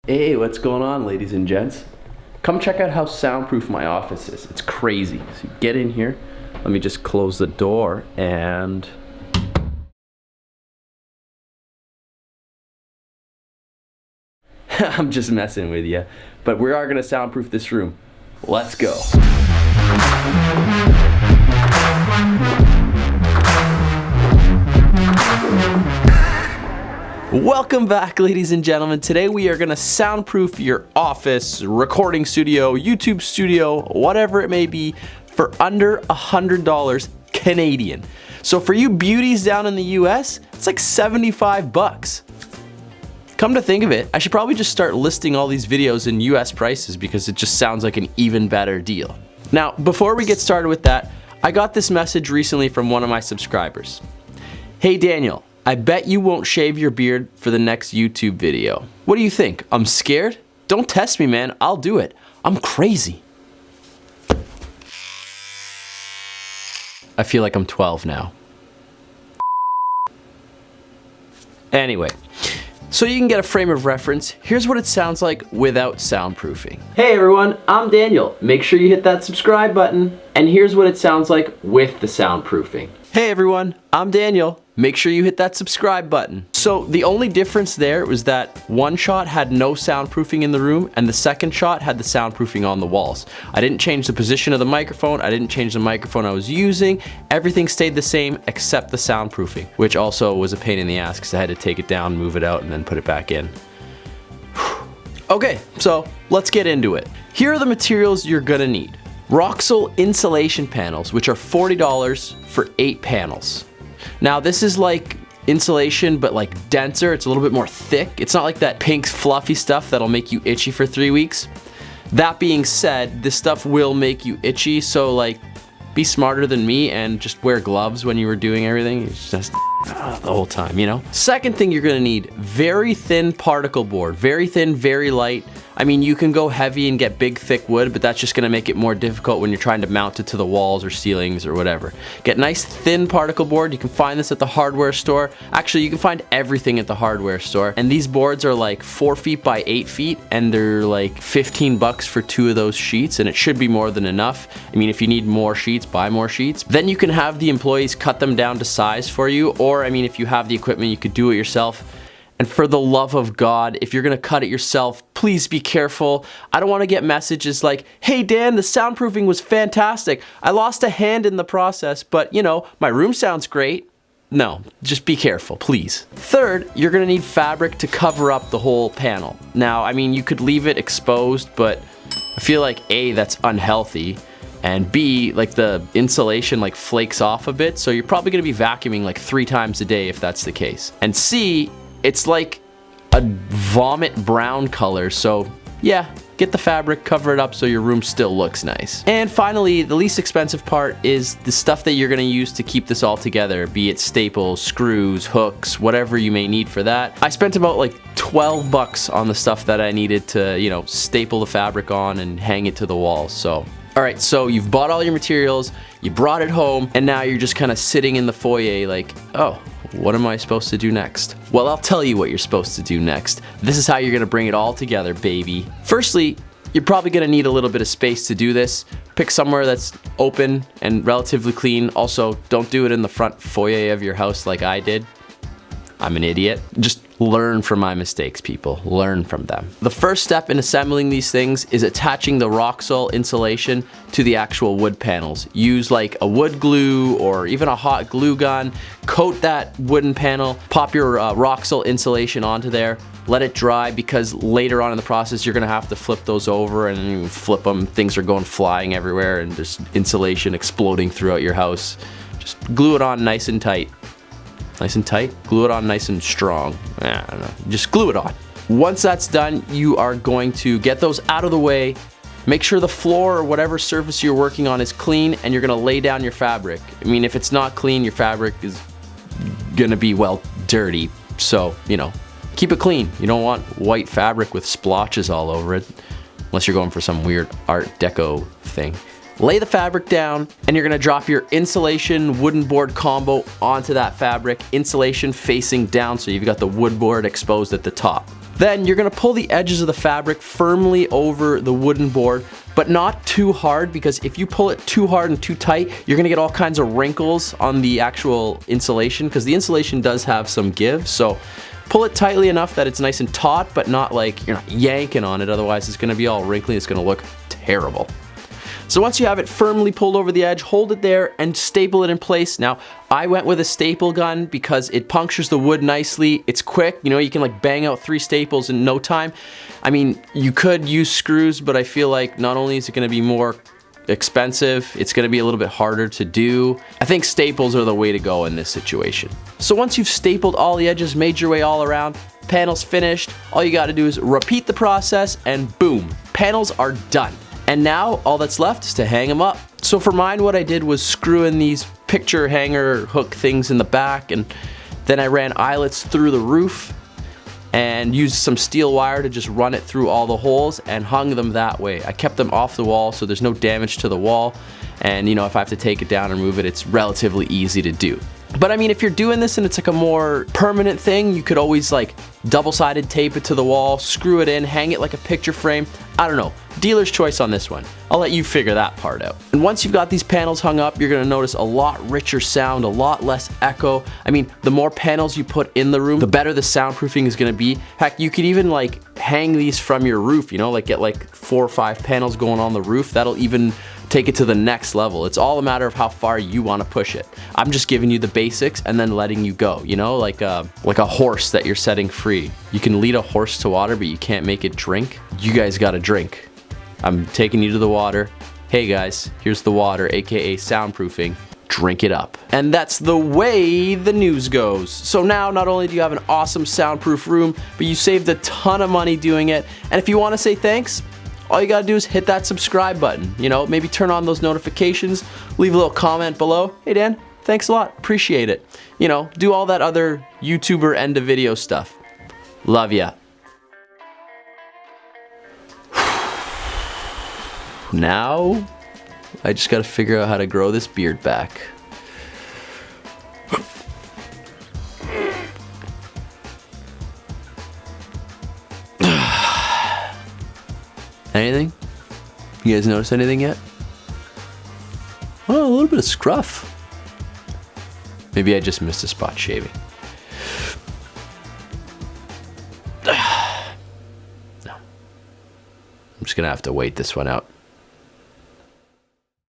Hey, what's going on, ladies and gents? Come check out how soundproof my office is. It's crazy. So you get in here. Let me just close the door and... I'm just messing with you. But we are going to soundproof this room. Let's go. Welcome back, ladies and gentlemen. Today we are going to soundproof your office, recording studio, YouTube studio, whatever it may be, for under $100 Canadian. So for you beauties down in the US, it's like 75 bucks. Come to think of it, I should probably just start listing all these videos in US prices because it just sounds like an even better deal. Now, before we get started with that, I got this message recently from one of my subscribers. Hey Daniel, I bet you won't shave your beard for the next YouTube video. What do you think? I'm scared? Don't test me, man. I'll do it. I'm crazy. I feel like I'm 12 now. Anyway, so you can get a frame of reference, here's what it sounds like without soundproofing. Hey everyone, I'm Daniel. Make sure you hit that subscribe button. And here's what it sounds like with the soundproofing. Hey everyone, I'm Daniel. Make sure you hit that subscribe button. So the only difference there was that one shot had no soundproofing in the room and the second shot had the soundproofing on the walls. I didn't change the position of the microphone. I didn't change the microphone I was using. Everything stayed the same except the soundproofing, which also was a pain in the ass because I had to take it down, move it out, and then put it back in. Okay, so let's get into it. Here are the materials you're gonna need. Roxol insulation panels, which are $40 for 8 panels. Now this is like insulation, but like denser. It's a little bit more thick. It's not like that pink fluffy stuff that'll make you itchy for 3 weeks. That being said, this stuff will make you itchy, so like be smarter than me and just wear gloves when you were doing everything. It's just the whole time, you know? Second thing you're gonna need, very thin particle board. Very thin, very light. I mean, you can go heavy and get big, thick wood, but that's just gonna make it more difficult when you're trying to mount it to the walls or ceilings or whatever. Get nice thin particle board. You can find this at the hardware store. Actually, you can find everything at the hardware store. And these boards are like 4 feet by 8 feet, and they're like 15 bucks for 2 of those sheets, and it should be more than enough. I mean, if you need more sheets, buy more sheets. Then you can have the employees cut them down to size for you, or I mean, if you have the equipment, you could do it yourself. And for the love of God, if you're gonna cut it yourself, please be careful. I don't wanna get messages like, hey Dan, the soundproofing was fantastic. I lost a hand in the process, but you know, my room sounds great. No, just be careful, please. Third, you're gonna need fabric to cover up the whole panel. Now, I mean, you could leave it exposed, but I feel like A, that's unhealthy. And B, like the insulation like flakes off a bit, so you're probably gonna be vacuuming like 3 times a day if that's the case. And C, it's like a vomit brown color, so yeah, get the fabric, cover it up so your room still looks nice. And finally, the least expensive part is the stuff that you're gonna use to keep this all together, be it staples, screws, hooks, whatever you may need for that. I spent about like 12 bucks on the stuff that I needed to, you know, staple the fabric on and hang it to the walls, so. All right, so you've bought all your materials, you brought it home, and now you're just kind of sitting in the foyer like, oh, what am I supposed to do next? Well, I'll tell you what you're supposed to do next. This is how you're gonna bring it all together, baby. Firstly, you're probably gonna need a little bit of space to do this. Pick somewhere that's open and relatively clean. Also, don't do it in the front foyer of your house like I did. I'm an idiot. Just learn from my mistakes, people. Learn from them. The first step in assembling these things is attaching the Roxol insulation to the actual wood panels. Use like a wood glue or even a hot glue gun. Coat that wooden panel, pop your Roxol insulation onto there, let it dry, because later on in the process you're gonna have to flip those over, and you flip them, things are going flying everywhere and there's insulation exploding throughout your house. Just glue it on nice and tight. Nice and tight, glue it on nice and strong. I don't know, just glue it on. Once that's done, you are going to get those out of the way, make sure the floor or whatever surface you're working on is clean, and you're gonna lay down your fabric. I mean, if it's not clean, your fabric is gonna be, well, dirty. So, you know, keep it clean. You don't want white fabric with splotches all over it, unless you're going for some weird Art Deco thing. Lay the fabric down, and you're gonna drop your insulation wooden board combo onto that fabric, insulation facing down, so you've got the wood board exposed at the top. Then you're gonna pull the edges of the fabric firmly over the wooden board, but not too hard, because if you pull it too hard and too tight, you're gonna get all kinds of wrinkles on the actual insulation, because the insulation does have some give. So pull it tightly enough that it's nice and taut, but not like you're not yanking on it, otherwise it's gonna be all wrinkly, it's gonna look terrible. So once you have it firmly pulled over the edge, hold it there and staple it in place. Now, I went with a staple gun because it punctures the wood nicely. It's quick, you know, you can like bang out 3 staples in no time. I mean, you could use screws, but I feel like not only is it gonna be more expensive, it's gonna be a little bit harder to do. I think staples are the way to go in this situation. So once you've stapled all the edges, made your way all around, panels finished, all you gotta do is repeat the process and boom, panels are done. And now all that's left is to hang them up. So for mine, what I did was screw in these picture hanger hook things in the back, and then I ran eyelets through the roof and used some steel wire to just run it through all the holes and hung them that way. I kept them off the wall so there's no damage to the wall, and you know, if I have to take it down and move it, it's relatively easy to do. But I mean, if you're doing this and it's like a more permanent thing, you could always like double-sided tape it to the wall, screw it in, hang it like a picture frame. I don't know, dealer's choice on this one. I'll let you figure that part out. And once you've got these panels hung up, you're gonna notice a lot richer sound, a lot less echo. I mean, the more panels you put in the room, the better the soundproofing is gonna be. Heck, you could even like hang these from your roof, you know, like get like 4 or 5 panels going on the roof. That'll even take it to the next level. It's all a matter of how far you want to push it. I'm just giving you the basics and then letting you go, you know, like a horse that you're setting free. You can lead a horse to water, but you can't make it drink. You guys gotta drink. I'm taking you to the water. Hey guys, here's the water, aka soundproofing. Drink it up. And that's the way the news goes. So now, not only do you have an awesome soundproof room, but you saved a ton of money doing it. And if you want to say thanks, all you gotta do is hit that subscribe button. You know, maybe turn on those notifications, leave a little comment below. Hey Dan, thanks a lot, appreciate it. You know, do all that other YouTuber end of video stuff. Love ya. Now, I just gotta figure out how to grow this beard back. Anything? You guys notice anything yet? Oh, a little bit of scruff. Maybe I just missed a spot shaving. No. I'm just gonna have to wait this one out.